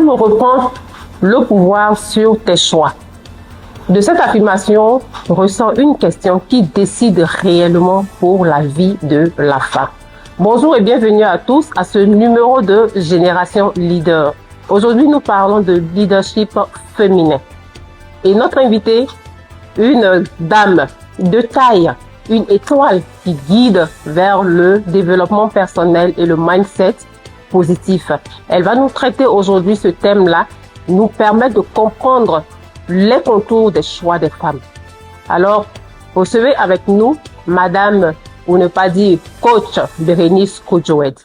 femme reprend le pouvoir sur tes choix. De cette affirmation ressort une question qui décide réellement pour la vie de la femme. Bonjour et bienvenue à tous à ce numéro de Génération Leader. Aujourd'hui, nous parlons de leadership féminin. Et notre invitée, une dame de taille, une étoile qui guide vers le développement personnel et le mindset positif. Elle va nous traiter aujourd'hui ce thème-là, nous permettre de comprendre les contours des choix des femmes. Alors, recevez avec nous Madame, pour ne pas dire Coach Bérénice Kodjoed.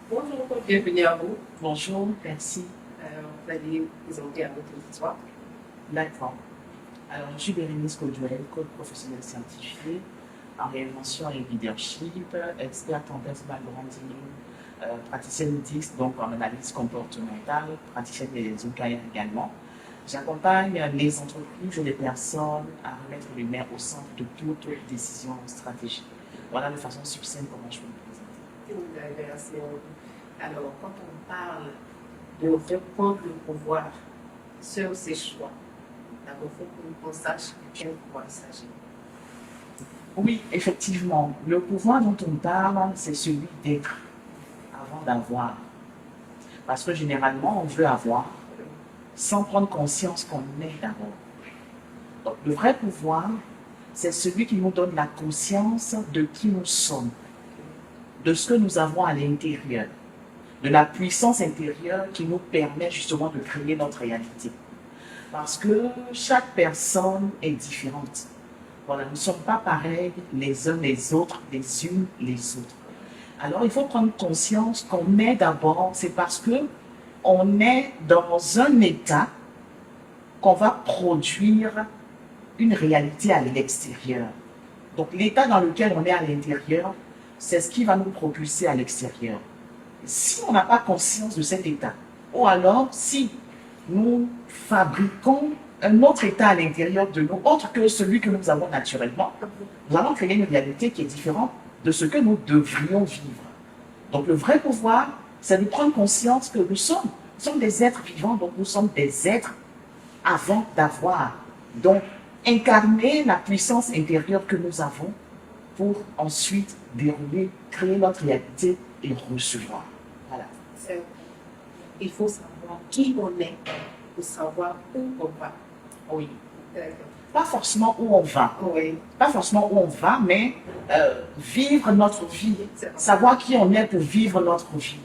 Bonjour, bienvenue à vous. Bonjour, merci. Vous allez vous présenter à notre histoire. D'accord. Alors, je suis Bérénice Kodjoed, coach professionnel certifié en réinvention et leadership, experte en personal branding, praticienne DISC, donc en analyse comportementale, praticienne des réseaux carrière également. J'accompagne les entreprises et les personnes à remettre l'humain au centre de toute décision stratégique. Voilà de façon succincte comment je peux me présenter. Merci. Alors, quand on parle de reprendre le pouvoir sur ses choix, d'abord, il faut qu'on sache de quel pouvoir il s'agit. Oui, effectivement, le pouvoir dont on parle, c'est celui d'être avant d'avoir. Parce que généralement, on veut avoir sans prendre conscience qu'on est d'abord. Donc, le vrai pouvoir, c'est celui qui nous donne la conscience de qui nous sommes, de ce que nous avons à l'intérieur, de la puissance intérieure qui nous permet justement de créer notre réalité. Parce que chaque personne est différente. Voilà, nous ne sommes pas pareils les uns les autres, les unes les autres. Alors, il faut prendre conscience qu'on est d'abord, c'est parce que on est dans un état qu'on va produire une réalité à l'extérieur. Donc, l'état dans lequel on est à l'intérieur, c'est ce qui va nous propulser à l'extérieur. Si on n'a pas conscience de cet état, ou alors si nous fabriquons un autre état à l'intérieur de nous, autre que celui que nous avons naturellement, nous allons créer une réalité qui est différente de ce que nous devrions vivre. Donc le vrai pouvoir, c'est de prendre conscience que nous sommes des êtres vivants, donc nous sommes des êtres avant d'avoir. Donc incarner la puissance intérieure que nous avons pour ensuite dérouler, créer notre réalité et recevoir. Voilà. Il faut savoir qui on est pour savoir où on va. Oui. Pas forcément où on va. Oui. Pas forcément où on va, mais vivre notre vie. Savoir qui on est pour vivre notre vie.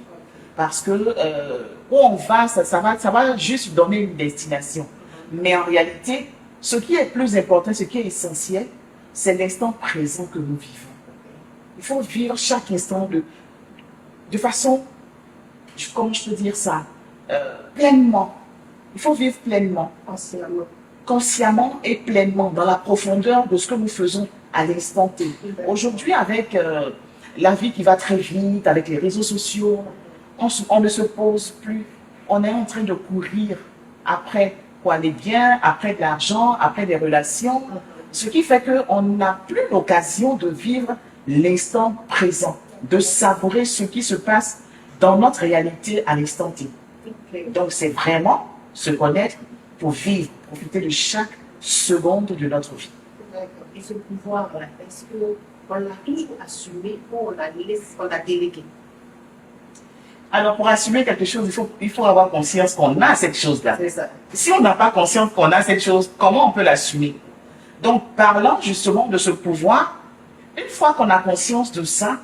Parce que où on va, ça va juste donner une destination. Mais en réalité, ce qui est plus important, ce qui est essentiel, c'est l'instant présent que nous vivons. Il faut vivre chaque instant de façon, comment je peux dire ça, pleinement. Il faut vivre pleinement. Consciemment et pleinement, dans la profondeur de ce que nous faisons à l'instant T. Aujourd'hui, avec la vie qui va très vite, avec les réseaux sociaux, on ne se pose plus. On est en train de courir après quoi, les biens, après de l'argent, après des relations, ce qui fait qu'on n'a plus l'occasion de vivre l'instant présent, de savourer ce qui se passe dans notre réalité à l'instant T. Donc c'est vraiment se connaître pour vivre, profiter de chaque seconde de notre vie. Et ce pouvoir-là, est-ce qu'on l'a toujours assumé ou on l'a délégué? Alors pour assumer quelque chose, il faut avoir conscience qu'on a cette chose-là. C'est ça. Si on n'a pas conscience qu'on a cette chose, comment on peut l'assumer? Donc parlant justement de ce pouvoir, une fois qu'on a conscience de ça,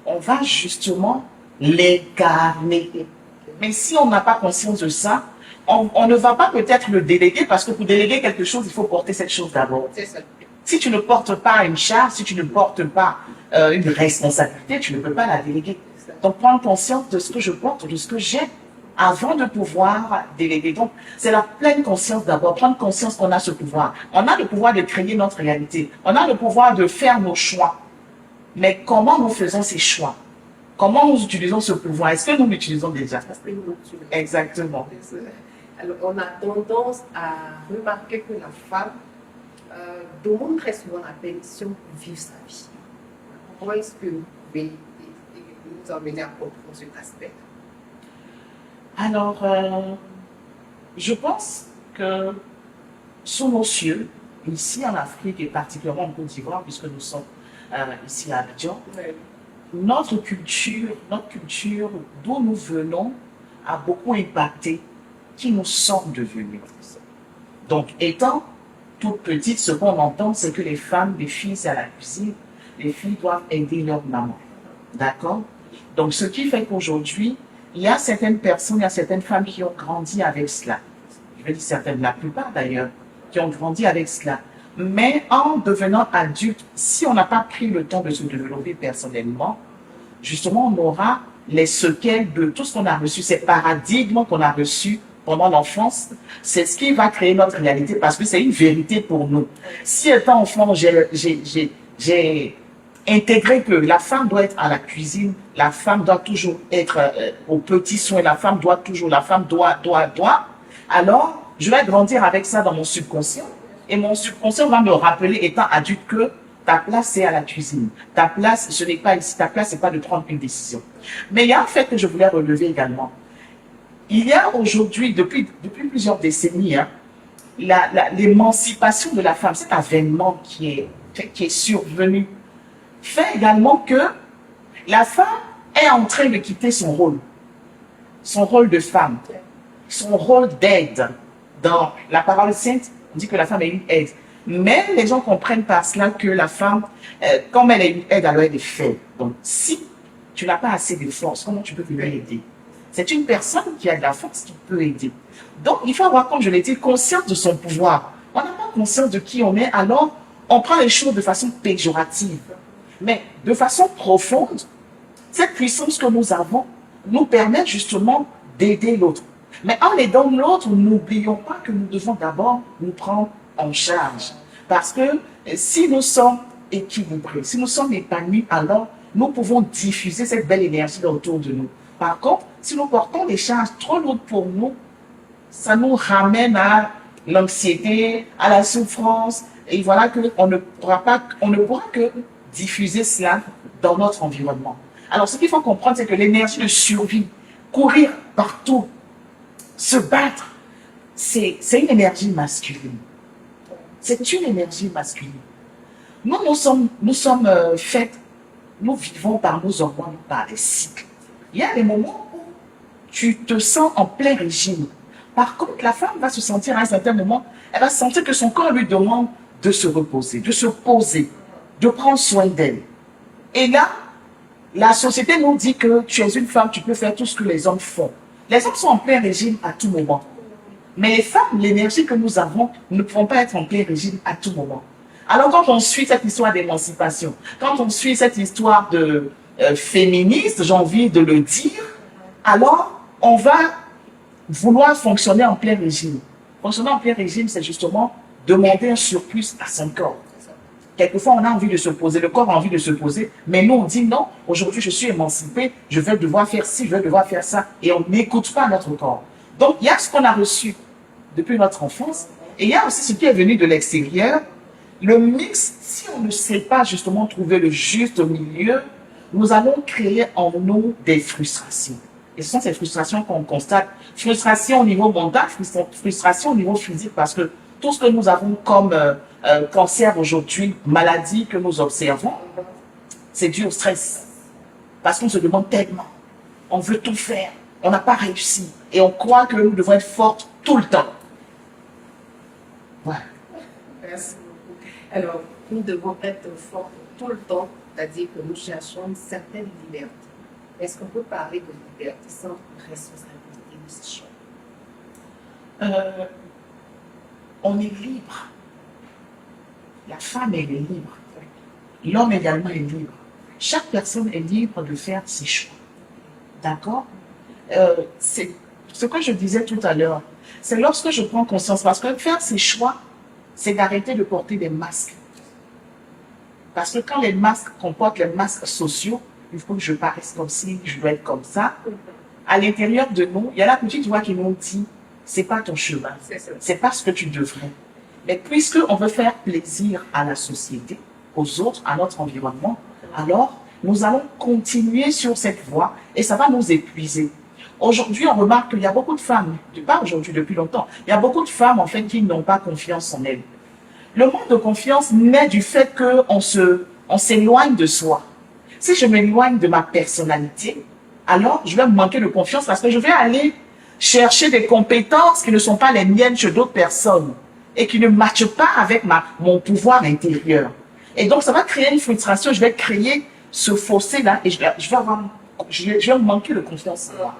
on va justement l'incarner. Mais si on n'a pas conscience de ça, on ne va pas peut-être le déléguer, parce que pour déléguer quelque chose, il faut porter cette chose d'abord. Si tu ne portes pas une charge, si tu ne portes pas une responsabilité, tu ne peux pas la déléguer. Donc prendre conscience de ce que je porte, de ce que j'ai, avant de pouvoir déléguer. Donc c'est la pleine conscience d'abord, prendre conscience qu'on a ce pouvoir. On a le pouvoir de créer notre réalité. On a le pouvoir de faire nos choix. Mais comment nous faisons ces choix? Comment nous utilisons ce pouvoir? Est-ce que nous l'utilisons déjà? Exactement. Alors, on a tendance à remarquer que la femme demande très souvent la permission pour vivre sa vie. Comment est-ce que vous pouvez nous emmener à comprendre cet aspect? Alors, je pense que sous nos cieux, ici en Afrique et particulièrement en Côte d'Ivoire, puisque nous sommes ici à Abidjan, notre culture d'où nous venons a beaucoup impacté qui nous sommes devenus. Donc, étant toute petite, ce qu'on entend, c'est que les femmes, les filles, c'est à la cuisine, les filles doivent aider leur maman. D'accord? Donc, ce qui fait qu'aujourd'hui, il y a certaines personnes, il y a certaines femmes qui ont grandi avec cela. Je vais dire certaines, la plupart d'ailleurs, qui ont grandi avec cela. Mais en devenant adulte, si on n'a pas pris le temps de se développer personnellement, justement, on aura les séquelles de tout ce qu'on a reçu, ces paradigmes qu'on a reçus pendant l'enfance. C'est ce qui va créer notre réalité parce que c'est une vérité pour nous. Si étant enfant, j'ai intégré que la femme doit être à la cuisine, la femme doit toujours être aux petits soins, la femme doit, alors je vais grandir avec ça dans mon subconscient et mon subconscient va me rappeler, étant adulte, que ta place c'est à la cuisine, ta place ce n'est pas ici, ta place c'est pas de prendre une décision. Mais il y a un fait que je voulais relever également. Il y a aujourd'hui, depuis plusieurs décennies, hein, l'émancipation de la femme, cet avènement qui est survenu, fait également que la femme est en train de quitter son rôle de femme, son rôle d'aide. Dans la parole sainte, on dit que la femme est une aide. Mais les gens comprennent par cela que la femme, comme elle est une aide, alors elle est faible. Donc, si tu n'as pas assez de force, comment tu peux venir aider? C'est une personne qui a de la force qui peut aider. Donc, il faut avoir, comme je l'ai dit, conscience de son pouvoir. On n'a pas conscience de qui on est, alors on prend les choses de façon péjorative. Mais de façon profonde, cette puissance que nous avons nous permet justement d'aider l'autre. Mais en aidant l'autre, n'oublions pas que nous devons d'abord nous prendre en charge. Parce que si nous sommes équilibrés, si nous sommes épanouis, alors nous pouvons diffuser cette belle énergie autour de nous. Par contre, si nous portons des charges trop lourdes pour nous, ça nous ramène à l'anxiété, à la souffrance, et voilà qu'on ne pourra que diffuser cela dans notre environnement. Alors, ce qu'il faut comprendre, c'est que l'énergie de survie, courir partout, se battre, c'est une énergie masculine. C'est une énergie masculine. Nous sommes faites, nous vivons par nos hormones, par les cycles. Il y a des moments où tu te sens en plein régime. Par contre, la femme va se sentir à un certain moment, elle va sentir que son corps lui demande de se reposer, de se poser, de prendre soin d'elle. Et là, la société nous dit que tu es une femme, tu peux faire tout ce que les hommes font. Les hommes sont en plein régime à tout moment. Mais les femmes, l'énergie que nous avons, nous ne pouvons pas être en plein régime à tout moment. Alors quand on suit cette histoire d'émancipation, quand on suit cette histoire de féministe, j'ai envie de le dire, alors on va vouloir fonctionner en plein régime. Fonctionner en plein régime, c'est justement demander un surplus à son corps. Quelquefois, on a envie de se poser, le corps a envie de se poser, mais nous, on dit non, aujourd'hui, je suis émancipée, je vais devoir faire ci, je vais devoir faire ça, et on n'écoute pas notre corps. Donc, il y a ce qu'on a reçu depuis notre enfance, et il y a aussi ce qui est venu de l'extérieur. Le mix, si on ne sait pas justement trouver le juste milieu, nous allons créer en nous des frustrations. Et ce sont ces frustrations qu'on constate. Frustration au niveau mental, frustration au niveau physique, parce que tout ce que nous avons comme cancer aujourd'hui, maladie que nous observons, c'est dû au stress. Parce qu'on se demande tellement. On veut tout faire. On n'a pas réussi. Et on croit que nous devons être fortes tout le temps. Voilà. Merci beaucoup. Alors, nous devons être forts tout le temps, c'est-à-dire que nous cherchons une certaine liberté. Est-ce qu'on peut parler de liberté sans responsabilité de ces choix? On est libre. La femme, elle est libre. L'homme également est libre. Chaque personne est libre de faire ses choix. D'accord? C'est ce que je disais tout à l'heure. C'est lorsque je prends conscience, parce que faire ses choix, c'est d'arrêter de porter des masques. Parce que quand les masques comportent les masques sociaux, il faut que je paraisse comme ci, je dois être comme ça. À l'intérieur de nous, il y a la petite voix qui nous dit, c'est pas ton chemin, c'est pas ce que tu devrais. Mais puisqu'on veut faire plaisir à la société, aux autres, à notre environnement, alors nous allons continuer sur cette voie et ça va nous épuiser. Aujourd'hui, on remarque qu'il y a beaucoup de femmes, pas aujourd'hui, depuis longtemps, il y a beaucoup de femmes en fait qui n'ont pas confiance en elles. Le manque de confiance naît du fait qu'on s'éloigne de soi. Si je m'éloigne de ma personnalité, alors je vais me manquer de confiance parce que je vais aller chercher des compétences qui ne sont pas les miennes chez d'autres personnes et qui ne matchent pas avec mon pouvoir intérieur. Et donc, ça va créer une frustration, je vais créer ce fossé-là et je vais manquer de confiance en moi.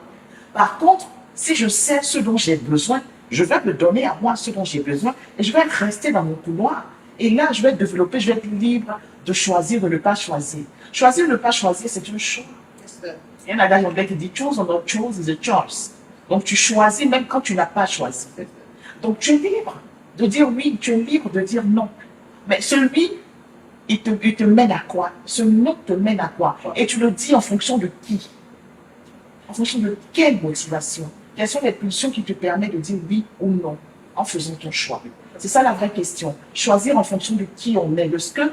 Par contre, si je sais ce dont j'ai besoin, je vais me donner à moi ce dont j'ai besoin et je vais rester dans mon couloir. Et là, je vais développer, je vais être libre de choisir, de ne pas choisir. Choisir, de ne pas choisir, c'est une choix. Il y a un adage anglais qui dit « choose or not choose is a choice ». Donc, tu choisis même quand tu n'as pas choisi. Donc, tu es libre de dire oui, tu es libre de dire non. Mais celui, il te mène à quoi? Ce non te mène à quoi? Et tu le dis en fonction de qui? En fonction de quelle motivation? Quelles sont les pulsions qui te permettent de dire oui ou non en faisant ton choix? C'est ça la vraie question. Choisir en fonction de qui on est, de ce que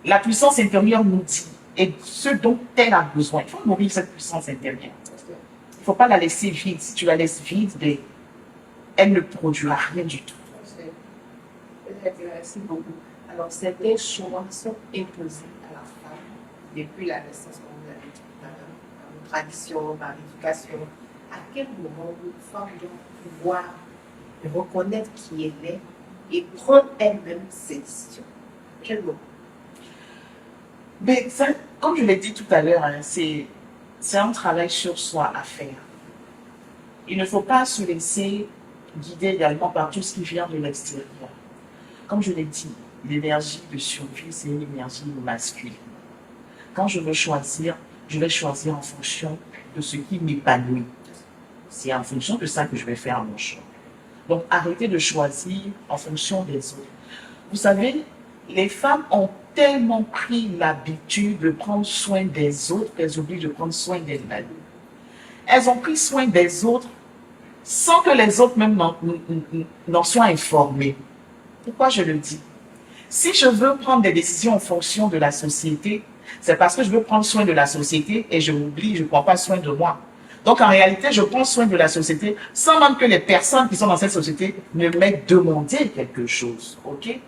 la puissance intérieure nous dit et ce dont elle a besoin. Il faut nourrir cette puissance intérieure. Il ne faut pas la laisser vide. Si tu la laisses vide, elle ne produira rien du tout. Merci beaucoup. Alors, certains choix sont imposés à la femme depuis la naissance, comme vous l'avez dit tout à l'heure, par nos traditions, par l'éducation. À quel moment une femme doit pouvoir reconnaître qui elle est et prendre elle-même ses décisions? Quel moment? Mais ça, comme je l'ai dit tout à l'heure, hein, c'est un travail sur soi à faire. Il ne faut pas se laisser guider également par tout ce qui vient de l'extérieur. Comme je l'ai dit, l'énergie de survie, c'est une énergie masculine. Quand je veux choisir, je vais choisir en fonction de ce qui m'épanouit. C'est en fonction de ça que je vais faire mon choix. Donc, arrêtez de choisir en fonction des autres. Vous savez, les femmes ont tellement pris l'habitude de prendre soin des autres qu'elles oublient de prendre soin d'elles-mêmes. Elles ont pris soin des autres sans que les autres même n'en soient informés. Pourquoi je le dis? Si je veux prendre des décisions en fonction de la société, c'est parce que je veux prendre soin de la société et je m'oublie, je ne prends pas soin de moi. Donc en réalité, je prends soin de la société sans même que les personnes qui sont dans cette société ne m'aient demandé quelque chose. Ok?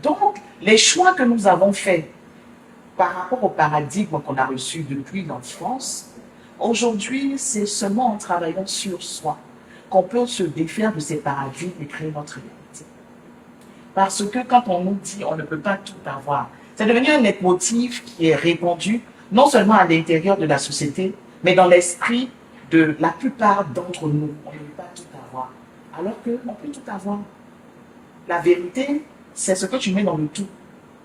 Donc, les choix que nous avons faits par rapport au paradigme qu'on a reçu depuis l'enfance, aujourd'hui, c'est seulement en travaillant sur soi qu'on peut se défaire de ces paradigmes et créer notre réalité. Parce que quand on nous dit on ne peut pas tout avoir, c'est devenu un leitmotiv qui est répandu non seulement à l'intérieur de la société, mais dans l'esprit de la plupart d'entre nous. On ne peut pas tout avoir, alors qu'on peut tout avoir. La vérité, c'est ce que tu mets dans le tout.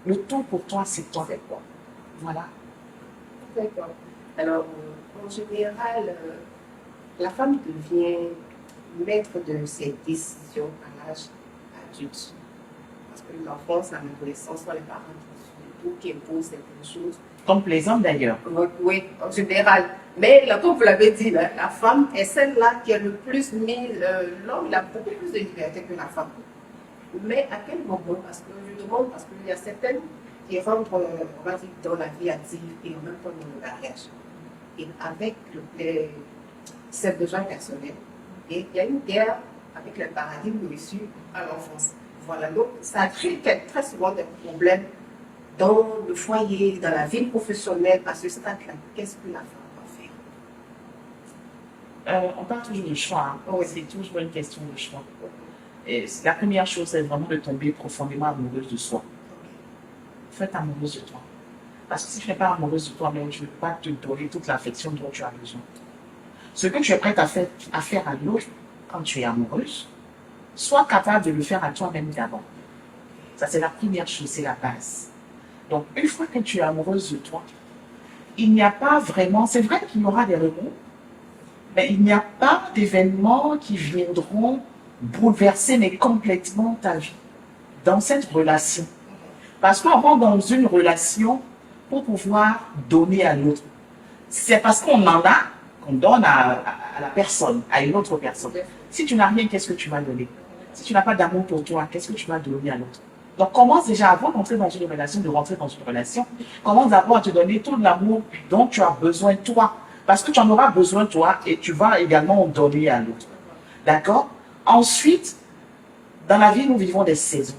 Le tout pour toi, c'est toi. C'est quoi? Voilà. D'accord. Alors, en général, la femme devient maître de ses décisions à l'âge adulte. Parce que l'enfance, l'adolescence, sont les parents qui imposent certaines choses. Comme plaisant d'ailleurs. Oui, en général. Mais là, comme vous l'avez dit, là, la femme est celle-là qui a le plus mis. L'homme, il a beaucoup plus de liberté que la femme. Mais à quel moment? Parce que je demande, parce qu'il y a certaines qui rentrent, on va dire, dans la vie active et en même temps dans le mariage. Et avec ses besoins personnels. Et il y a une guerre avec le paradigme reçu à l'enfance. Voilà, donc ça crée très souvent des problèmes dans le foyer, dans la vie professionnelle, à ce stade-là. Qu'est-ce que la femme doit faire? On parle toujours de choix. Hein. Oui. C'est toujours une question de choix. Et la première chose, c'est vraiment de tomber profondément amoureuse de soi. Faites amoureuse de toi. Parce que si tu n'es pas amoureuse de toi-même, je ne vais pas te donner toute l'affection dont tu as besoin. Ce que tu es prête à faire à l'autre quand tu es amoureuse, sois capable de le faire à toi-même d'abord. Ça, c'est la première chose, c'est la base. Donc, une fois que tu es amoureuse de toi, il n'y a pas vraiment, c'est vrai qu'il y aura des remous, mais il n'y a pas d'événements qui viendront bouleverser, mais complètement ta vie dans cette relation. Parce qu'on rentre dans une relation pour pouvoir donner à l'autre. C'est parce qu'on en a qu'on donne à la personne, à une autre personne. Si tu n'as rien, qu'est-ce que tu vas donner? Si tu n'as pas d'amour pour toi, qu'est-ce que tu vas donner à l'autre? Donc, commence déjà avant d'entrer dans une relation, de rentrer dans une relation. Commence d'abord à te donner tout l'amour dont tu as besoin toi. Parce que tu en auras besoin toi et tu vas également en donner à l'autre. D'accord? Ensuite, dans la vie, nous vivons des saisons.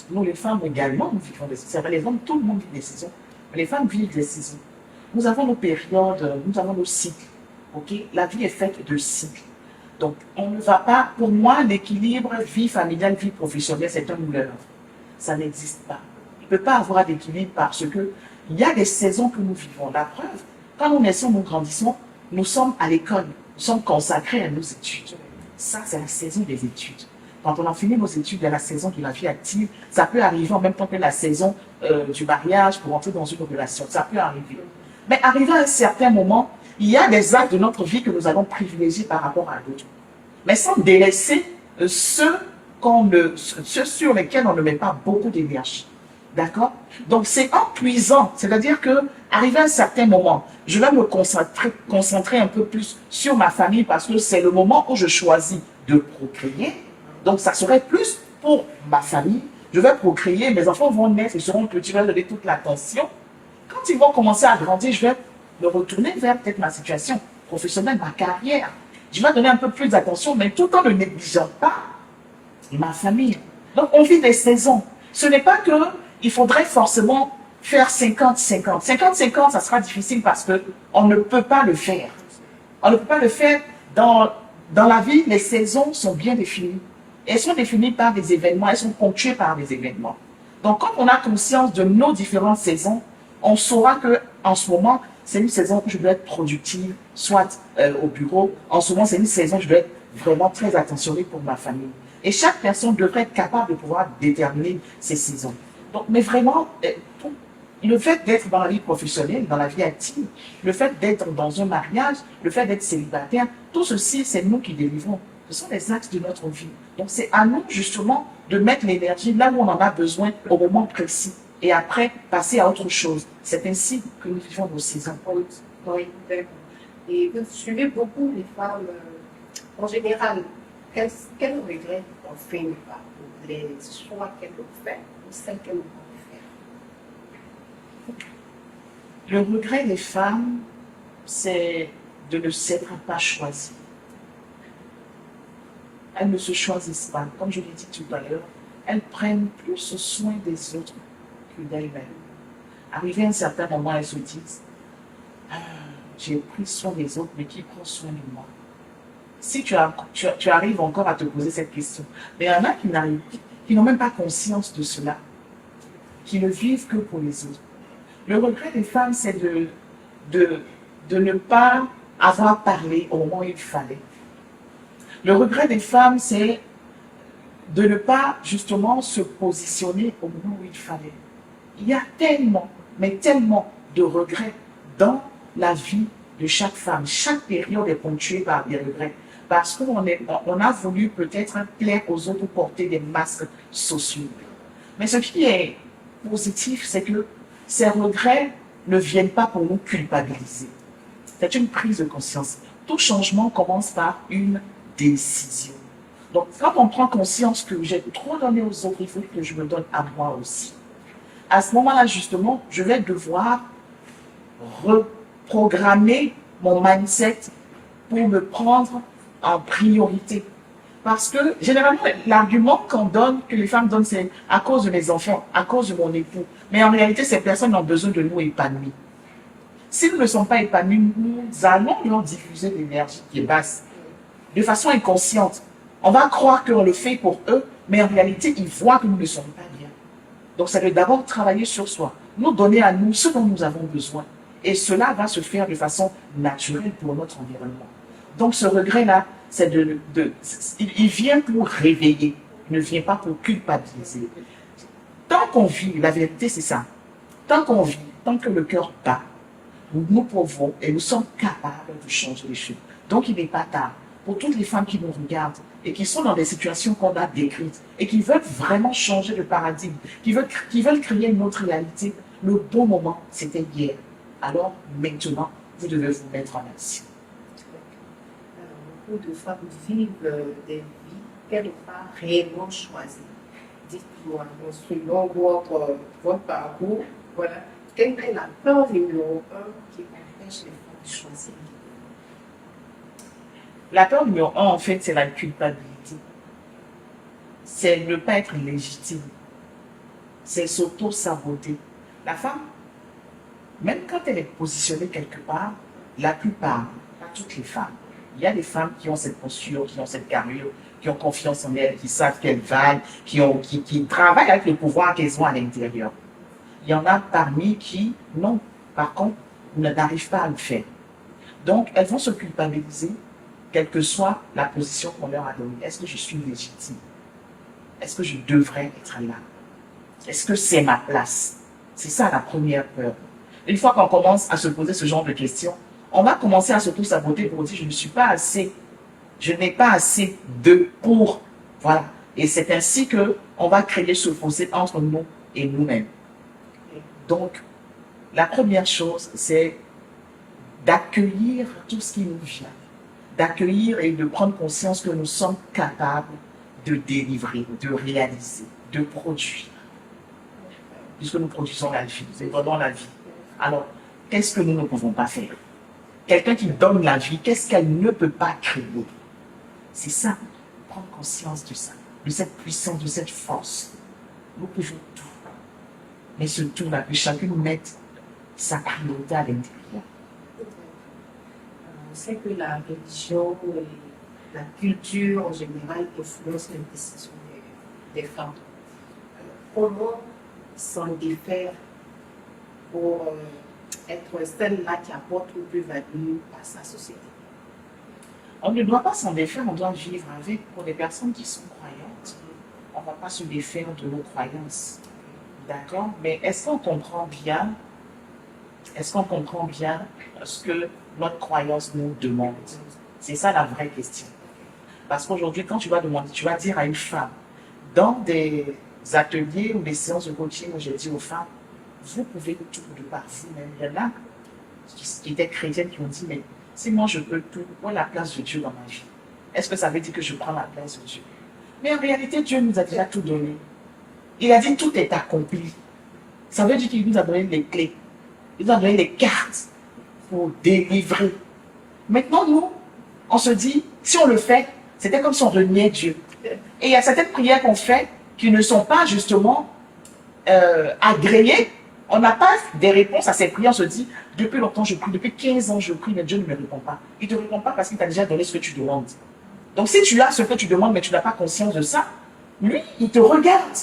Nous, les femmes également, nous vivons des saisons. C'est vrai, les hommes, tout le monde vit des saisons. Mais les femmes vivent des saisons. Nous avons nos périodes, nous avons nos cycles. Ok? La vie est faite de cycles. Donc, on ne va pas, pour moi, l'équilibre vie familiale, vie professionnelle, c'est un leurre. Ça n'existe pas. Il ne peut pas avoir d'équilibre parce que il y a des saisons que nous vivons. La preuve, quand nous naissons, nous grandissons, nous sommes à l'école, nous sommes consacrés à nos études. Ça, c'est la saison des études. Quand on a fini nos études, il y a la saison de la vie active. Ça peut arriver en même temps que la saison du mariage pour entrer dans une relation. Ça peut arriver. Mais arrivé à un certain moment, il y a des actes de notre vie que nous allons privilégier par rapport à d'autres. Mais sans délaisser ceux sur lesquels on ne met pas beaucoup d'énergie. D'accord? Donc c'est en puisant, c'est-à-dire que arrivé à un certain moment, je vais me concentrer un peu plus sur ma famille parce que c'est le moment où je choisis de procréer. Donc ça serait plus pour ma famille. Je vais procréer, mes enfants vont naître, ils seront petits, je vais donner toute l'attention. Quand ils vont commencer à grandir, je vais me retourner vers peut-être ma situation professionnelle, ma carrière. Je vais donner un peu plus d'attention, mais tout en ne négligeant pas ma famille. Donc on vit des saisons. Ce n'est pas que il faudrait forcément faire 50-50. 50-50, ça sera difficile parce que on ne peut pas le faire. On ne peut pas le faire. Dans la vie, les saisons sont bien définies. Elles sont définies par des événements, elles sont ponctuées par des événements. Donc quand on a conscience de nos différentes saisons, on saura que en ce moment, c'est une saison où je dois être productive, soit au bureau. En ce moment, c'est une saison où je dois être vraiment très attentionnée pour ma famille. Et chaque personne devrait être capable de pouvoir déterminer ses saisons. Donc, mais vraiment, le fait d'être dans la vie professionnelle, dans la vie active, le fait d'être dans un mariage, le fait d'être célibataire, tout ceci, c'est nous qui délivrons. Ce sont les axes de notre vie. Donc, c'est à nous, justement, de mettre l'énergie là où on en a besoin au moment précis. Et après, passer à autre chose. C'est ainsi que nous vivons nos saisons. Oui, d'accord. Et vous suivez beaucoup les femmes, en général, quel regret on fait pas pour les choix qu'elles ont fait ou celles qu'elles n'ont pas fait? Le regret des femmes, c'est de ne s'être pas choisies. Elles ne se choisissent pas. Comme je l'ai dit tout à l'heure, elles prennent plus soin des autres que d'elles-mêmes. Arrivé à un certain moment, elles se disent j'ai pris soin des autres, mais qui prend soin de moi? Si tu arrives encore à te poser cette question, mais il y en a qui n'ont même pas conscience de cela, qui ne vivent que pour les autres. Le regret des femmes, c'est de ne pas avoir parlé au moment où il fallait. Le regret des femmes, c'est de ne pas justement se positionner au moment où il fallait. Il y a tellement, mais tellement de regrets dans la vie de chaque femme. Chaque période est ponctuée par des regrets. Parce qu'on a voulu peut-être plaire aux autres ou porter des masques sociaux. Mais ce qui est positif, c'est que ces regrets ne viennent pas pour nous culpabiliser. C'est une prise de conscience. Tout changement commence par une décision. Donc, quand on prend conscience que j'ai trop donné aux autres, il faut que je me donne à moi aussi. À ce moment-là, justement, je vais devoir reprogrammer mon mindset pour me prendre en priorité. Parce que, généralement, l'argument qu'on donne, que les femmes donnent, c'est à cause de mes enfants, à cause de mon époux. Mais en réalité, ces personnes ont besoin de nous épanouir. S'ils ne sont pas épanouis, nous allons leur diffuser de l'énergie qui est basse. De façon inconsciente. On va croire qu'on le fait pour eux, mais en réalité, ils voient que nous ne sommes pas bien. Donc, ça veut d'abord travailler sur soi. Nous donner à nous ce dont nous avons besoin. Et cela va se faire de façon naturelle pour notre environnement. Donc, ce regret-là, il vient pour réveiller. Il ne vient pas pour culpabiliser. Tant qu'on vit, la vérité, c'est ça. Tant qu'on vit, tant que le cœur bat, nous pouvons et nous sommes capables de changer les choses. Donc, il n'est pas tard. Pour toutes les femmes qui nous regardent et qui sont dans des situations qu'on a décrites et qui veulent vraiment changer de paradigme, qui veulent créer une autre réalité, le bon moment, c'était hier. Alors, maintenant, vous devez vous mettre en action. Beaucoup de femmes vivent des vies qu'elle n'a pas réellement choisi. Dites-moi, selon votre parcours, voilà, quelle est la peur numéro 1 qui empêche les femmes de choisir? La peur numéro 1, en fait, c'est la culpabilité. C'est ne pas être légitime. C'est s'auto-saboter. La femme, même quand elle est positionnée quelque part, la plupart, pas toutes les femmes, il y a des femmes qui ont cette posture, qui ont cette carrure, qui ont confiance en elles, qui savent qu'elles valent, qui travaillent avec le pouvoir qu'elles ont à l'intérieur. Il y en a parmi qui, non, par contre, n'arrivent pas à le faire. Donc, elles vont se culpabiliser, quelle que soit la position qu'on leur a donnée. Est-ce que je suis légitime? Est-ce que je devrais être là? Est-ce que c'est ma place? C'est ça la première peur. Une fois qu'on commence à se poser ce genre de questions, on va commencer à s'auto-saboter pour dire je ne suis pas assez, je n'ai pas assez de pour. Voilà. Et c'est ainsi qu'on va créer ce fossé entre nous et nous-mêmes. Donc, la première chose, c'est d'accueillir tout ce qui nous vient. D'accueillir et de prendre conscience que nous sommes capables de délivrer, de réaliser, de produire. Puisque nous produisons la vie, c'est vraiment la vie. Alors, qu'est-ce que nous ne pouvons pas faire? Quelqu'un qui donne la vie, qu'est-ce qu'elle ne peut pas créer? C'est ça, prendre conscience de ça, de cette puissance, de cette force. Nous pouvons tout. Mais ce tout-là, que chacun mette sa priorité à l'intérieur. On sait que la religion et la culture en général influencent les décisions des femmes. Comment s'en défaire pour être celle-là qui apporte une plus-value à sa société? On ne doit pas s'en défaire, on doit vivre avec. Pour les personnes qui sont croyantes, on ne va pas se défaire de nos croyances. D'accord? Mais est-ce qu'on comprend bien ce que notre croyance nous demande? C'est ça la vraie question. Parce qu'aujourd'hui, quand tu vas demander, tu vas dire à une femme, dans des ateliers ou des séances de coaching où j'ai dit aux femmes, vous pouvez tout de par vous-même. Il y en a qui étaient chrétiennes qui ont dit, mais si moi je peux tout, où est la place de Dieu dans ma vie? Est-ce que ça veut dire que je prends la place de Dieu? Mais en réalité, Dieu nous a déjà tout donné. Il a dit tout est accompli. Ça veut dire qu'il nous a donné les clés. Il nous a donné les cartes pour délivrer. Maintenant, nous, on se dit, si on le fait, c'était comme si on reniait Dieu. Et il y a certaines prières qu'on fait qui ne sont pas justement agréées. On n'a pas des réponses à ces prières. On se dit, depuis longtemps je prie, depuis 15 ans je prie, mais Dieu ne me répond pas. Il ne te répond pas parce qu'il t'a déjà donné ce que tu demandes. Donc si tu as ce que tu demandes, mais tu n'as pas conscience de ça, lui, il te regarde.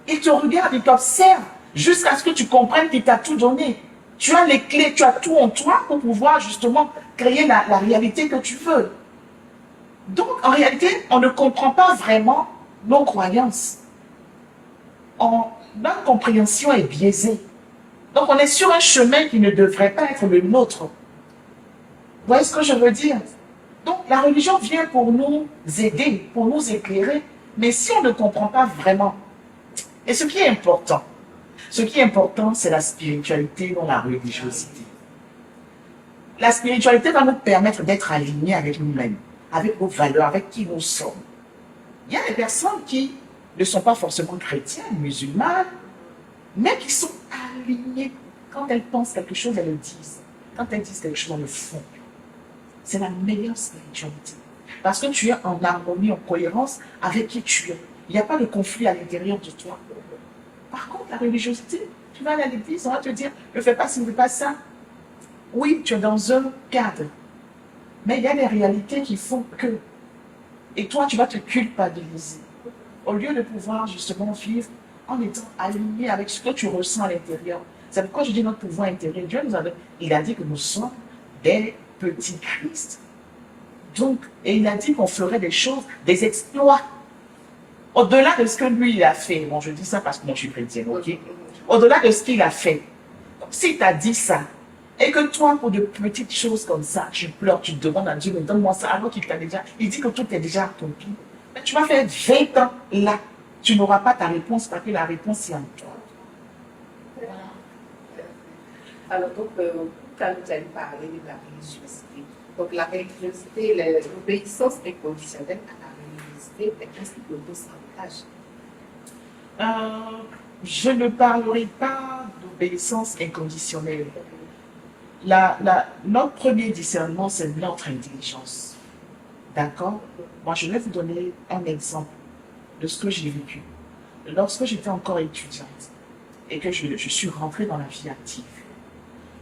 Il te regarde, il t'observe, jusqu'à ce que tu comprennes qu'il t'a tout donné. Tu as les clés, tu as tout en toi pour pouvoir justement créer la réalité que tu veux. Donc, en réalité, on ne comprend pas vraiment nos croyances. Notre compréhension est biaisée. Donc, on est sur un chemin qui ne devrait pas être le nôtre. Vous voyez ce que je veux dire? Donc, la religion vient pour nous aider, pour nous éclairer. Mais si on ne comprend pas vraiment, et ce qui est important, c'est la spiritualité, non la religiosité. La spiritualité va nous permettre d'être alignés avec nous-mêmes, avec nos valeurs, avec qui nous sommes. Il y a des personnes qui ne sont pas forcément chrétiennes, musulmanes, mais qui sont alignées. Quand elles pensent quelque chose, elles le disent. Quand elles disent quelque chose, elles le font. C'est la meilleure spiritualité. Parce que tu es en harmonie, en cohérence avec qui tu es. Il n'y a pas de conflit à l'intérieur de toi. Par contre, la religiosité, tu vas aller à l'église, on va te dire, ne fais pas ci, ne fais pas ça. Oui, tu es dans un cadre. Mais il y a des réalités qui font que. Et toi, tu vas te culpabiliser. Au lieu de pouvoir justement vivre en étant aligné avec ce que tu ressens à l'intérieur. C'est pourquoi je dis notre pouvoir intérieur. Dieu nous a donné, il a dit que nous sommes des petits Christ. Donc, et il a dit qu'on ferait des choses, des exploits. Au-delà de ce que lui, il a fait. Bon, je dis ça parce que moi, je suis chrétienne, ok? Au-delà de ce qu'il a fait. Donc, s'il t'a dit ça, et que toi, pour de petites choses comme ça, tu pleures, tu demandes à Dieu, mais donne-moi ça, alors qu'il t'a déjà, il dit que tout est déjà accompli. Mais tu vas faire 20 ans là. Tu n'auras pas ta réponse parce que la réponse est en toi. Alors, donc, quand vous allez parler de la religiosité, donc la religiosité, l'obéissance est conditionnelle à la exister des principes d'auto-sabotage. Je ne parlerai pas d'obéissance inconditionnelle. Notre premier discernement, c'est notre intelligence. D'accord? Moi, je vais vous donner un exemple de ce que j'ai vécu. Lorsque j'étais encore étudiante et que je suis rentrée dans la vie active,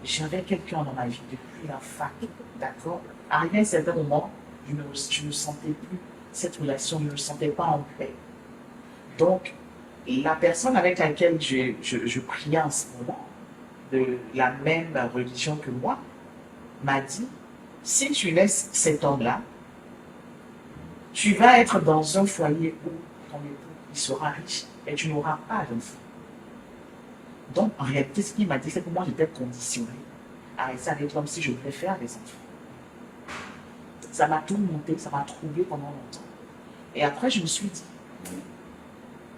j'avais quelqu'un dans ma vie depuis la fac. D'accord? Arrivé à un certain moment, je ne sentais plus cette relation, je ne me sentais pas en paix. Donc, la personne avec laquelle je priais en ce moment, de la même religion que moi, m'a dit, si tu laisses cet homme-là, tu vas être dans un foyer où ton époux il sera riche et tu n'auras pas d'enfant. Donc, en réalité, ce qu'il m'a dit, c'est que moi, j'étais conditionnée à rester avec l'homme si je voulais faire des enfants. Ça m'a tourmenté, ça m'a troublé pendant longtemps. Et après, je me suis dit,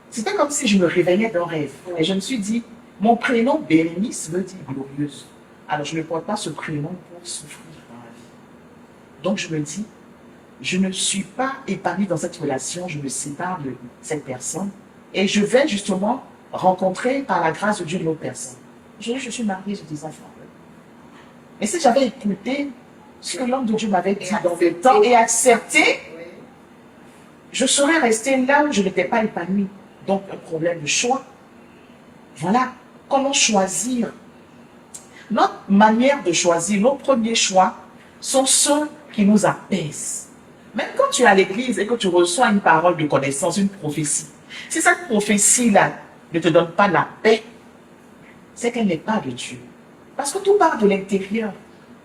c'était comme si je me réveillais d'un rêve. Et je me suis dit, mon prénom Bérénice veut dire glorieuse. Alors, je ne porte pas ce prénom pour souffrir dans la vie. Donc, je me dis, je ne suis pas épanouie dans cette relation, je me sépare de cette personne et je vais justement rencontrer par la grâce de Dieu une autre personne. Je suis mariée, j'ai des enfants. Mais si j'avais écouté ce que l'homme de Dieu m'avait dit dans le temps et accepté, je serais restée là où je n'étais pas épanouie. Donc, un problème de choix. Voilà. Comment choisir? Notre manière de choisir, nos premiers choix sont ceux qui nous apaisent. Même quand tu es à l'église et que tu reçois une parole de connaissance, une prophétie, si cette prophétie-là ne te donne pas la paix, c'est qu'elle n'est pas de Dieu. Parce que tout part de l'intérieur.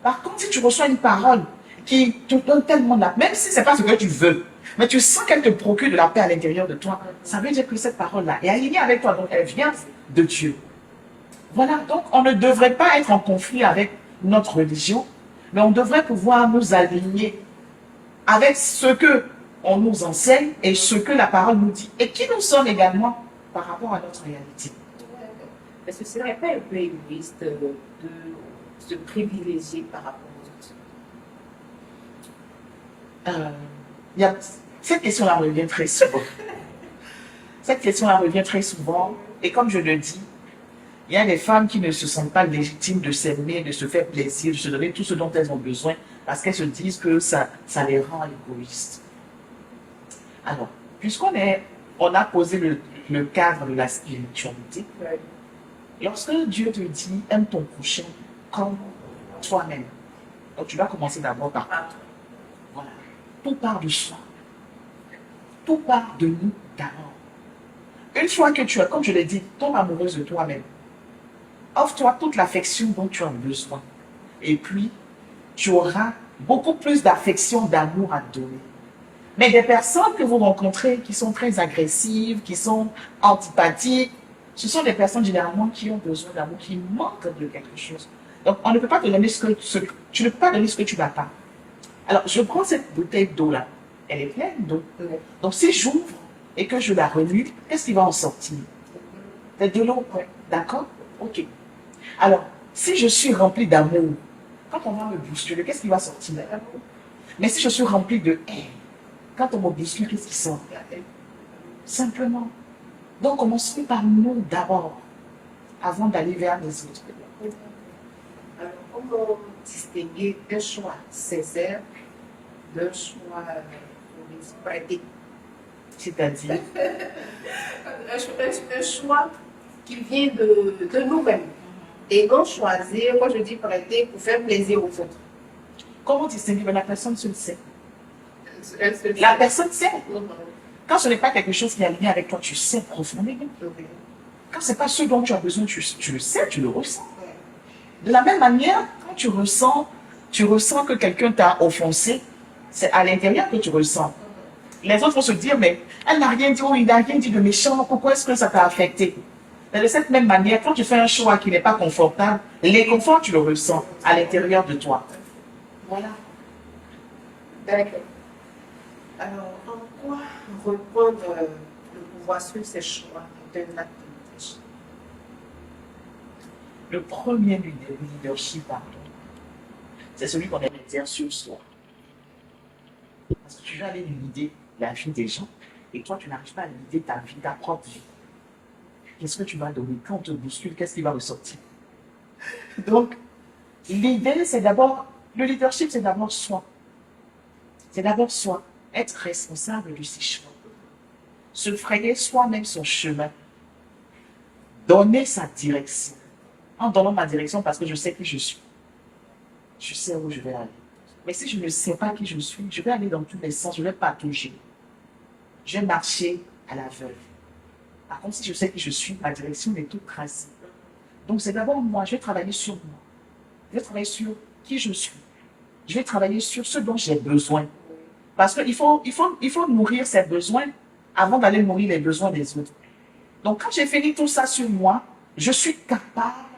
Par contre, si tu reçois une parole qui te donne tellement de la paix, même si ce n'est pas ce que tu veux, mais tu sens qu'elle te procure de la paix à l'intérieur de toi, ça veut dire que cette parole-là est alignée avec toi, donc elle vient de Dieu. Voilà, donc on ne devrait pas être en conflit avec notre religion, mais on devrait pouvoir nous aligner avec ce que on nous enseigne et ce que la parole nous dit, et qui nous sommes également par rapport à notre réalité. Mais ce serait pas un peu égoïste de se privilégier par rapport aux autres? Cette question-là revient très souvent. Cette question-là revient très souvent, et comme je le dis, il y a des femmes qui ne se sentent pas légitimes de s'aimer, de se faire plaisir, de se donner tout ce dont elles ont besoin, parce qu'elles se disent que ça les rend égoïstes. Alors, on a posé le cadre de la spiritualité, lorsque Dieu te dit « aime ton prochain comme toi-même », donc tu dois commencer d'abord par toi. Voilà. Tout part de soi. Tout part de nous d'abord. Une fois que tu as, comme je l'ai dit, tombe amoureuse de toi-même, offre-toi toute l'affection dont tu as besoin. Et puis, tu auras beaucoup plus d'affection, d'amour à te donner. Mais des personnes que vous rencontrez qui sont très agressives, qui sont antipathiques, ce sont des personnes généralement qui ont besoin d'amour, qui manquent de quelque chose. Donc, on ne peut pas te donner tu ne peux pas donner ce que tu n'as pas. Alors, je prends cette bouteille d'eau-là. Elle est pleine d'eau. Donc, si j'ouvre et que je la remue, qu'est-ce qui va en sortir? C'est de l'eau, d'accord? Ok. Alors, si je suis rempli d'amour, quand on va me bousculer, qu'est-ce qui va sortir? Mais si je suis rempli de haine, quand on me bouscule, qu'est-ce qui sort? Simplement. Donc, commençons par nous d'abord, avant d'aller vers les autres. Alors, comment distinguer un choix sincère d'un choix pratique? C'est-à-dire? Un choix qui vient de nous-mêmes. Et non choisir, moi je dis prêter pour faire plaisir aux autres. Comment distinguer? La personne se le sait. La personne sait. Quand ce n'est pas quelque chose qui est aligné avec toi, tu sais profondément. Quand ce n'est pas ce dont tu as besoin, tu le sais, tu le ressens. De la même manière, quand tu ressens que quelqu'un t'a offensé, c'est à l'intérieur que tu ressens. Les autres vont se dire, mais elle n'a rien dit, ou il n'a rien dit de méchant, pourquoi est-ce que ça t'a affecté? Mais de cette même manière, quand tu fais un choix qui n'est pas confortable, l'inconfort, tu le ressens à l'intérieur de toi. Voilà. D'accord. Alors, en quoi reprendre le pouvoir sur ses choix est un acte de leadership? Le premier leadership, c'est celui qu'on exerce sur soi. Parce que tu vas aller l'idée la vie des gens, et toi, tu n'arrives pas à guider ta vie, ta propre vie. Qu'est-ce que tu vas donner? Quand on te bouscule, qu'est-ce qui va ressortir? Donc, l'idée, c'est d'abord, le leadership, c'est d'abord soi. C'est d'abord soi, être responsable de ses choix. Se frayer soi-même son chemin. Donner sa direction. En donnant ma direction parce que je sais qui je suis. Je sais où je vais aller. Mais si je ne sais pas qui je suis, je vais aller dans tous les sens, je ne vais pas toucher. Je vais marcher à l'aveugle. Par contre, si je sais qui je suis, ma direction est toute tracée. Donc, c'est d'abord moi, je vais travailler sur moi. Je vais travailler sur qui je suis. Je vais travailler sur ce dont j'ai besoin. Parce qu'il faut nourrir ses besoins avant d'aller nourrir les besoins des autres. Donc, quand j'ai fini tout ça sur moi, je suis capable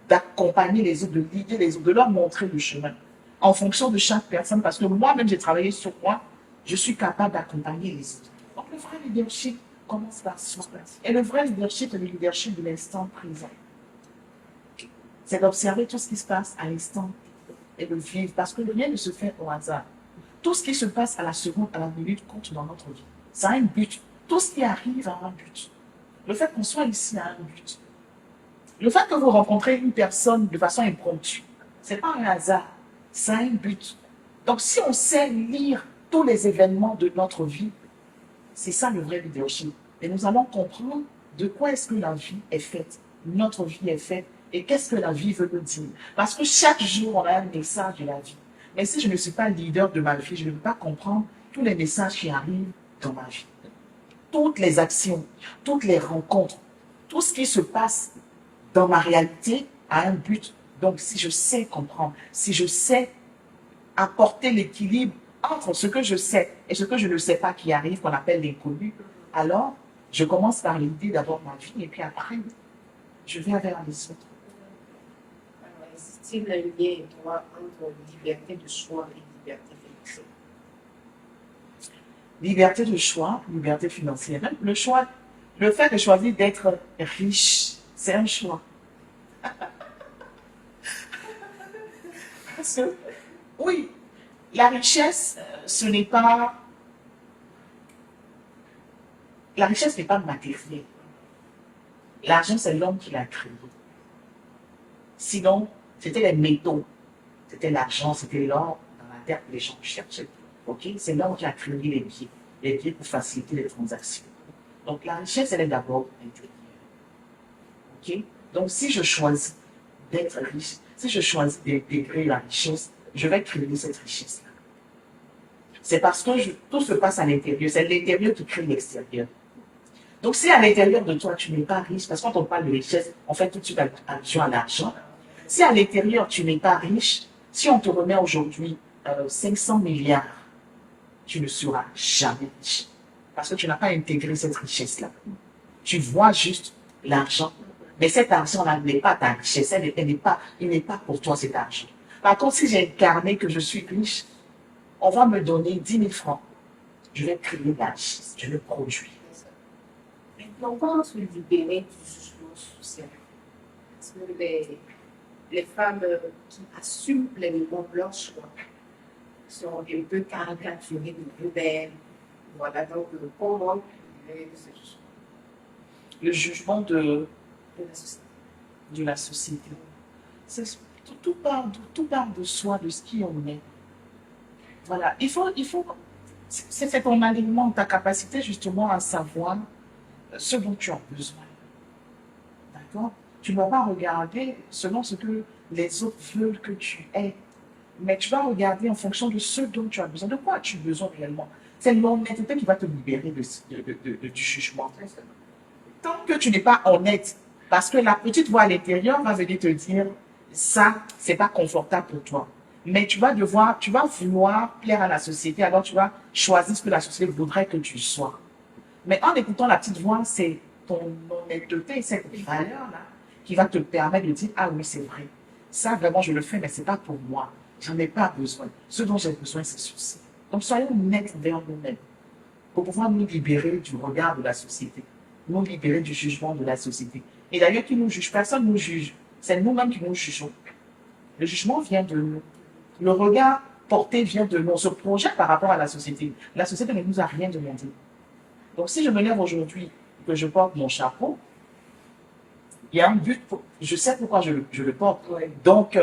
d'accompagner les autres, de guider les autres, de leur montrer le chemin en fonction de chaque personne. Parce que moi-même, j'ai travaillé sur moi, je suis capable d'accompagner les autres. Donc, le vrai leadership commence par soi. Et le vrai leadership, c'est le leadership de l'instant présent. C'est d'observer tout ce qui se passe à l'instant et de vivre. Parce que rien ne se fait au hasard. Tout ce qui se passe à la seconde, à la minute, compte dans notre vie. Ça a un but. Tout ce qui arrive a un but. Le fait qu'on soit ici a un but. Le fait que vous rencontrez une personne de façon impromptue, ce n'est pas un hasard. Ça a un but. Donc, si on sait lire tous les événements de notre vie, c'est ça le vrai leadership. Et nous allons comprendre de quoi est-ce que la vie est faite. Notre vie est faite. Et qu'est-ce que la vie veut nous dire? Parce que chaque jour, on a un message de la vie. Mais si je ne suis pas leader de ma vie, je ne peux pas comprendre tous les messages qui arrivent dans ma vie. Toutes les actions, toutes les rencontres, tout ce qui se passe dans ma réalité a un but. Donc, si je sais comprendre, si je sais apporter l'équilibre entre ce que je sais et ce que je ne sais pas qui arrive, qu'on appelle l'inconnu, alors je commence par l'idée d'abord ma vie et puis après, je vais vers les autres. Alors, existe-t-il un lien étroit entre liberté de choix et liberté financière? Liberté de choix, liberté financière. Même le choix, le fait de choisir d'être riche, c'est un choix. Parce que, oui, la richesse, ce n'est pas... La richesse n'est pas matérielle. L'argent, c'est l'homme qui l'a créé. Sinon, c'était les métaux. C'était l'argent, c'était l'or dans la terre que les gens cherchaient. Okay? C'est l'homme qui a créé les biais pour faciliter les transactions. Donc la richesse, elle est d'abord intérieure. Okay? Donc si je choisis d'être riche, si je choisis d'intégrer la richesse, je vais créer cette richesse-là. C'est parce que tout se passe à l'intérieur. C'est l'intérieur qui crée l'extérieur. Donc si à l'intérieur de toi, tu n'es pas riche, parce que quand on parle de richesse, on fait tout de suite allusion à l'argent. Si à l'intérieur, tu n'es pas riche, si on te remet aujourd'hui 500 milliards, tu ne seras jamais riche. Parce que tu n'as pas intégré cette richesse-là. Tu vois juste l'argent. Mais cet argent-là n'est pas ta richesse. Il n'est pas pour toi cet argent. Par contre, si j'ai incarné que je suis riche, on va me donner 10 000 francs. Je vais créer de la richesse. Je vais produire. Maintenant, comment se libérer du jugement social? Parce que les femmes qui assument pleinement leur choix sont un peu caricaturées de rebelles. Voilà, donc comment libérer de ce jugement? Le jugement De la société. de la société. Tout part de soi, de ce qui on est. Voilà, c'est ton alignement, ta capacité justement à savoir ce dont tu as besoin. D'accord? Tu ne vas pas regarder selon ce que les autres veulent que tu aies, mais tu vas regarder en fonction de ce dont tu as besoin. De quoi as-tu besoin réellement? C'est l'honnêteté qui va te libérer du jugement. Tant que tu n'es pas honnête, parce que la petite voix à l'intérieur va venir te dire ça, c'est pas confortable pour toi. Mais tu vas vouloir plaire à la société, alors tu vas choisir ce que la société voudrait que tu sois. Mais en écoutant la petite voix, c'est ton honnêteté, cette valeur-là, qui va te permettre de dire, ah oui, c'est vrai. Ça, vraiment, je le fais, mais c'est pas pour moi. J'en ai pas besoin. Ce dont j'ai besoin, c'est ceci. Donc, soyons honnêtes envers nous-mêmes pour pouvoir nous libérer du regard de la société, nous libérer du jugement de la société. Et d'ailleurs, qui nous juge? Personne ne nous juge. C'est nous-mêmes qui nous jugeons. Le jugement vient de nous. Le regard portée vient de nous, on se projette par rapport à la société. La société ne nous a rien demandé. Donc, si je me lève aujourd'hui, que je porte mon chapeau, il y a un but, je sais pourquoi je le porte. Donc,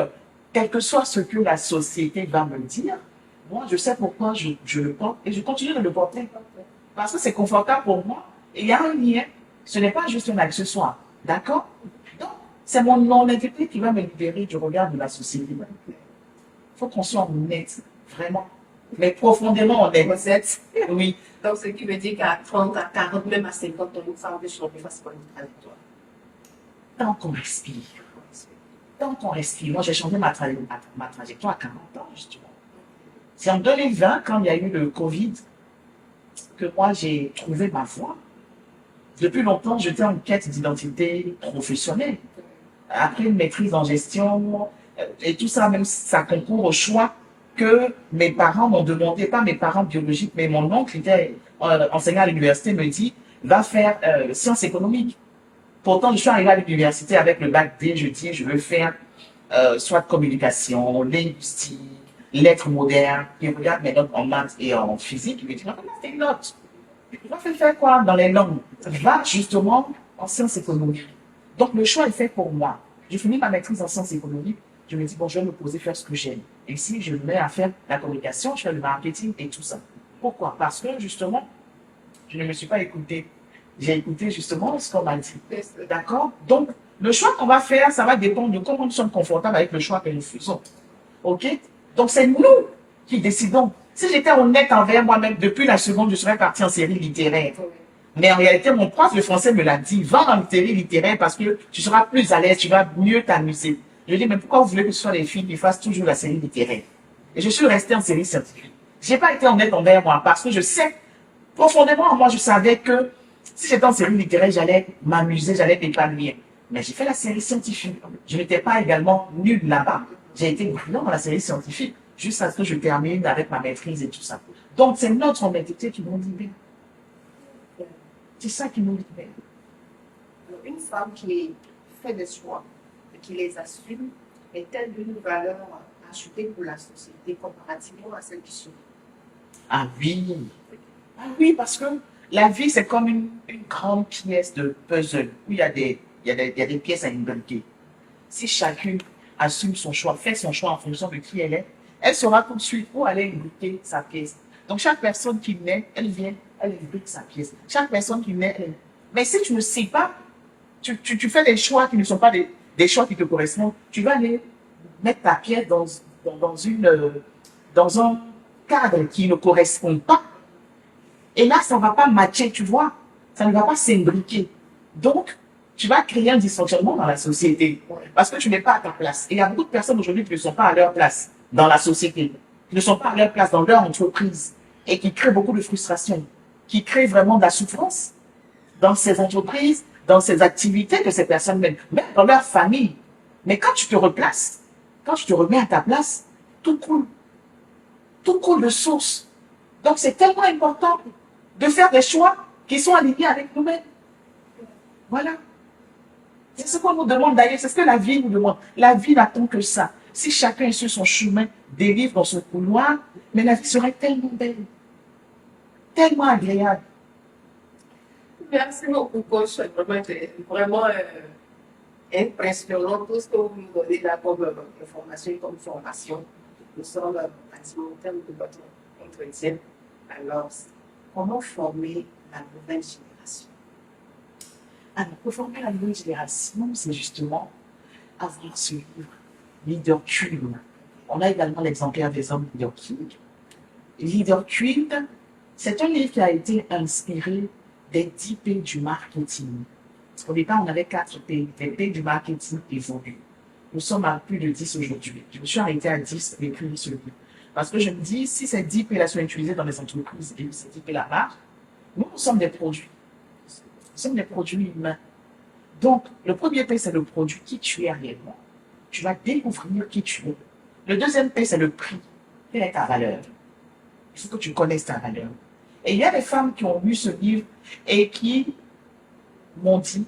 quel que soit ce que la société va me dire, moi, je sais pourquoi je le porte et je continue de le porter. Parce que c'est confortable pour moi. Et il y a un lien. Ce n'est pas juste un accessoire. D'accord? Donc, c'est mon non-intégrité qui va me libérer du regard de la société. Il faut qu'on soit honnête, vraiment. Mais profondément honnête. Vous êtes. Oui. Donc, ce qui veut dire qu'à 30, à 40, même à 50 ans, une femme de changer face à avec toi. Tant qu'on respire. Tant qu'on respire. Moi, j'ai changé ma trajectoire à 40 ans, justement. C'est en 2020, quand il y a eu le Covid, que moi, j'ai trouvé ma voie. Depuis longtemps, j'étais en quête d'identité professionnelle. Après une maîtrise en gestion, et tout ça, même ça concourt au choix que mes parents m'ont demandé, pas mes parents biologiques, mais mon oncle qui était enseignant à l'université me dit, va faire sciences économiques. Pourtant, je suis arrivé à l'université avec le bac D, je dis, je veux faire soit communication, linguistique, lettres modernes. Il regarde mes notes en maths et en physique, il me dit, non, c'est une note. Tu vas faire quoi dans les langues? Va justement en sciences économiques. Donc le choix est fait pour moi. J'ai fini ma maîtrise en sciences économiques. Je me dis, bon, je vais me poser faire ce que j'aime. Et si je me mets à faire la communication, je fais le marketing et tout ça. Pourquoi? Parce que justement, je ne me suis pas écouté. J'ai écouté justement ce qu'on m'a dit. D'accord? Donc, le choix qu'on va faire, ça va dépendre de comment nous sommes confortables avec le choix que nous faisons. OK? Donc, c'est nous qui décidons. Si j'étais honnête envers moi-même, depuis la seconde, je serais partie en série littéraire. Mais en réalité, mon prof de français me l'a dit, va en série littéraire parce que tu seras plus à l'aise, tu vas mieux t'amuser. Je lui ai dit, mais pourquoi vous voulez que ce soit les filles qui fassent toujours la série littéraire? Et je suis restée en série scientifique. J'ai pas été honnête envers moi parce que je sais, profondément, moi, je savais que si j'étais en série littéraire, j'allais m'amuser, j'allais m'épanouir. Mais j'ai fait la série scientifique. Je n'étais pas également nulle là-bas. J'ai été brillant dans la série scientifique, jusqu'à ce que je termine avec ma maîtrise et tout ça. Donc, c'est notre honnêteté qui nous libère. C'est ça qui nous libère. Alors, une femme qui fait des choix et qui les assume est-elle d'une valeur ajoutée pour la société comparativement à celle qui souffre? Ah oui. Ah oui, parce que la vie, c'est comme une grande pièce de puzzle où il y a des pièces à imbriquer. Si chacune assume son choix, fait son choix en fonction de qui elle est, elle saura tout de suite où aller imbriquer sa pièce. Donc, chaque personne qui naît, elle vient, elle imbrique sa pièce. Chaque personne qui naît, elle... Mais si tu ne sais pas, tu fais des choix qui ne sont pas des choix qui te correspondent, tu vas aller mettre ta pièce dans un cadre qui ne correspond pas. Et là, ça ne va pas matcher, tu vois. Ça ne va pas s'imbriquer. Donc, tu vas créer un dysfonctionnement dans la société. Parce que tu n'es pas à ta place. Et il y a beaucoup de personnes aujourd'hui qui ne sont pas à leur place dans la société. Qui ne sont pas à leur place dans leur entreprise. Et qui créent beaucoup de frustration. Qui créent vraiment de la souffrance dans ces entreprises, dans ces activités que ces personnes mènent. Même dans leur famille. Mais quand tu te replaces, quand tu te remets à ta place, tout coule. Tout coule de source. Donc, c'est tellement important de faire des choix qui sont alignés avec nous-mêmes. Voilà. C'est ce qu'on nous demande d'ailleurs, c'est ce que la vie nous demande. La vie n'attend que ça. Si chacun est sur son chemin, dérive dans son couloir, mais la vie serait tellement belle, tellement agréable. Merci beaucoup, coach. Vraiment impressionnant tout ce que vous nous donnez là comme information et comme formation. Nous sommes pratiquement au terme de votre entretien. Alors, comment former la nouvelle génération? Alors, pour former la nouvelle génération, c'est justement avoir ce livre, Leader Queen. On a également l'exemplaire des hommes Leader King. Leader Queen, c'est un livre qui a été inspiré des 10 P du marketing. Au départ, on avait 4 P. Les P du marketing évoluent. Nous sommes à plus de 10 aujourd'hui. Je me suis arrêté à 10 pour écrire ce livre. Parce que je me dis, si ces 10 P-là sont utilisés dans les entreprises et ces 10 P-là marchent, nous sommes des produits. Nous sommes des produits humains. Donc, le premier P, c'est le produit, qui tu es réellement. Tu vas découvrir qui tu es. Le deuxième P, c'est le prix. Quelle est ta valeur? Il faut que tu connaisses ta valeur. Et il y a des femmes qui ont lu ce livre et qui m'ont dit,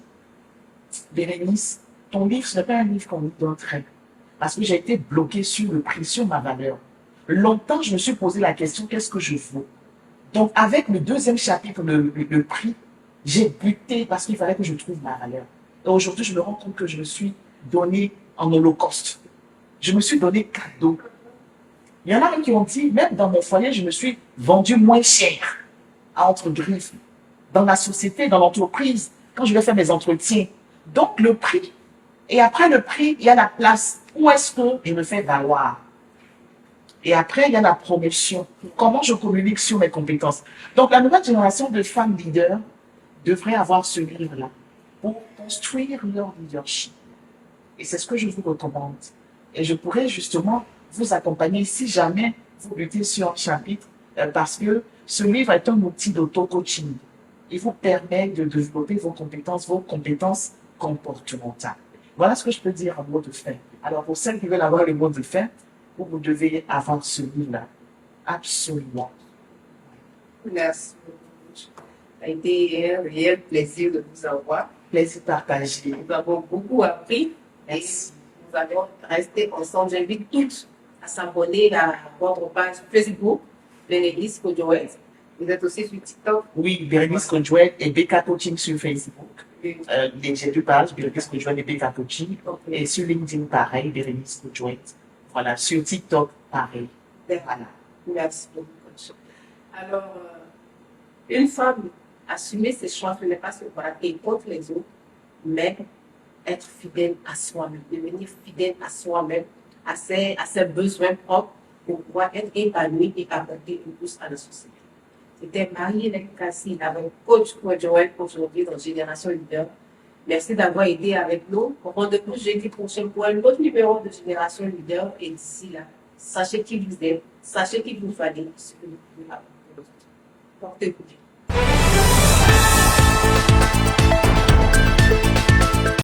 Bérénice, ton livre, ce n'est pas un livre qu'on lit d'un trait. Parce que j'ai été bloqué sur le prix, sur ma valeur. longtemps, je me suis posé la question, qu'est-ce que je veux? Donc, avec le deuxième chapitre, le prix, j'ai buté parce qu'il fallait que je trouve ma valeur. Et aujourd'hui, je me rends compte que je me suis donné en holocauste. Je me suis donné cadeau. Il y en a même qui ont dit, même dans mon foyer, je me suis vendu moins cher, entre griffes, dans la société, dans l'entreprise, quand je vais faire mes entretiens. Donc, le prix. Et après le prix, il y a la place. Où est-ce que je me fais valoir? Et après, il y a la promotion. Comment je communique sur mes compétences. Donc, la nouvelle génération de femmes leaders devrait avoir ce livre-là pour construire leur leadership. Et c'est ce que je vous recommande. Et je pourrais justement vous accompagner si jamais vous butez sur un chapitre, parce que ce livre est un outil d'auto-coaching. Il vous permet de développer vos compétences comportementales. Voilà ce que je peux dire en mot de fin. Alors, pour celles qui veulent avoir le mot de fin, vous devez avoir ce livre-là. Absolument. Merci beaucoup. Ça a été un réel plaisir de vous avoir. Plaisir partagé. Nous avons beaucoup appris. Merci. Nous allons rester ensemble. J'invite toutes à s'abonner à votre page Facebook, Bénédicte Kodjoët. Vous êtes aussi sur TikTok. Oui, Bérénice Kodjoët et BK Coaching sur Facebook. J'ai deux pages, Bérénice Kodjoët et BK Coaching. Et sur LinkedIn, pareil, Bérénice Kodjoët. Voilà, sur TikTok, pareil. Voilà. Merci beaucoup, coach. Alors, une femme, assumer ses choix, ce n'est pas se braquer contre les autres, mais être fidèle à soi-même, devenir fidèle à soi-même, à ses besoins propres pour pouvoir être épanoui et apporter une plus à la société. C'était Marie-Hélène Kassi avec coach Kodjoët aujourd'hui dans Génération Leader. Merci d'avoir été avec nous. Rendez-vous jeudi prochain pour un autre numéro de Génération Leader. Et d'ici là, sachez qui vous aime, sachez qu'il vous fallait ce que vous pouvez apporter. Portez-vous bien.